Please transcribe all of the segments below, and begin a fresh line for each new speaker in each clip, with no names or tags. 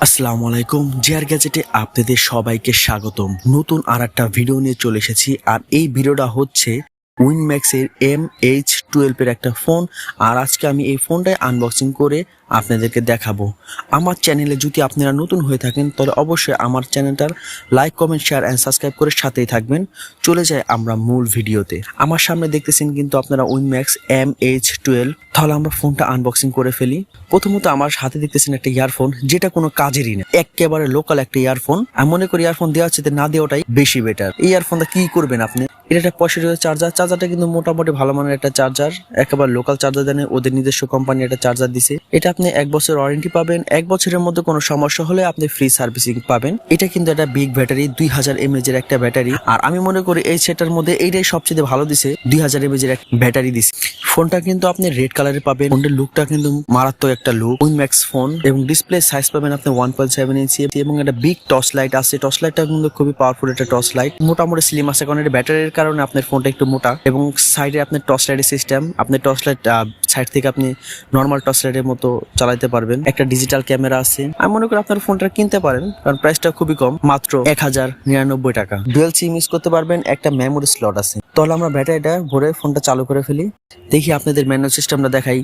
আসসালামু আলাইকুম, জিআর গ্যাজেটে আপনাদের সবাইকে স্বাগতম। নতুন আর একটা ভিডিও নিয়ে চলে এসেছি। আর এই ভিডিওটা হচ্ছে উইনম্যাক্স এর MH12 এর একটা ফোন। আর আজকে আমি এই ফোনটাই আনবক্সিং করে আপনাদেরকে দেখাবো। আমার চ্যানেলে যদি আপনারা নতুন হয়ে থাকেন তাহলে অবশ্যই আমার চ্যানেলটার like, comment, share and subscribe করে সাথেই থাকবেন। চলে যায় আমরা মূল ভিডিওতে। আমার সামনে দেখতেছেন কিন্তু আপনারা উইনম্যাক্স MH12। তাহলে আমরা ফোনটা আনবক্সিং করে ফেলি। প্রথমত আমার হাতে দেখতেছেন একটা ইয়ারফোন, যেটা কোনো কাজেরই না, একেবারে লোকাল একটা ইয়ারফোন। আমি মনে করি ইয়ারফোন দেওয়া হচ্ছে না দেওয়াটাই বেশি বেটার। এই ইয়ারফোনটা কি করবেন আপনি, এটা একটা 65 চার্জারটা কিন্তু মোটামুটি ভালো মানের একটা চার্জার, একেবারে লোকাল চার্জার দেন, ওদের নিজস্ব কোম্পানি একটা চার্জার দিছে। এটা আপনি 1 বছর ওয়ারেন্টি পাবেন। 1 বছরের মধ্যে কোনো সমস্যা হলে আপনি ফ্রি সার্ভিসিং পাবেন। এটা কিন্তু একটা বিগ ব্যাটারি, 2000 mAh এর একটা ব্যাটারি। আর আমি মনে করি এই সেটার মধ্যে এইটাই সবচেয়ে ভালো দিছে, 2000 mAh এর একটা ব্যাটারি দিছে। ফোনটা কিন্তু আপনি রেড কালারে পাবেন। ফোনের লুকটা কিন্তু মারাত্মক একটা লুক, উইনম্যাক্স ফোন। এবং ডিসপ্লে সাইজ পাবেন আপনি 1.7 ইঞ্চি এবং একটা বিগ টর্চ লাইট আছে। টর্চ লাইটটা কিন্তু খুবই পাওয়ারফুল একটা টর্চ লাইট, মোটামুটি স্লিম আছে কারণ এটা ব্যাটারির কারণে আপনার ফোনটা একটু মোটা। এবং সাইডে আপনার টর্চ লাইটের সিস্টেম, আপনার টর্চ লাইট সাইড থেকে আপনি নর্মাল টর্চ লাইটের মতো চালাতে পারবেন। একটা ডিজিটাল ক্যামেরা আছে। আমি মনে করি আপনার ফোনটা কিনতে পারেন কারণ প্রাইসটা খুবই কম, মাত্র 1099 টাকা। ডুয়াল সিম ইউজ করতে পারবেন, একটা মেমোরি স্লট আছে। তাহলে আমরা ব্যাটারিটা ভরে ফোনটা চালু করে ফেলি। দেখি আপনাদের ম্যানুয়াল সিস্টেমটা দেখাই।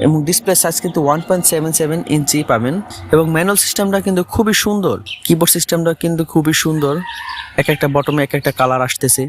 এবং ডিসপ্লে সাইজ কিন্তু 1.77 ইঞ্চি পাবেন। এবং ম্যানুয়াল সিস্টেমটা কিন্তু খুবই সুন্দর, কিবোর্ড সিস্টেমটা কিন্তু খুবই সুন্দর। এক একটা বটমে এক একটা কালার আসতেছে।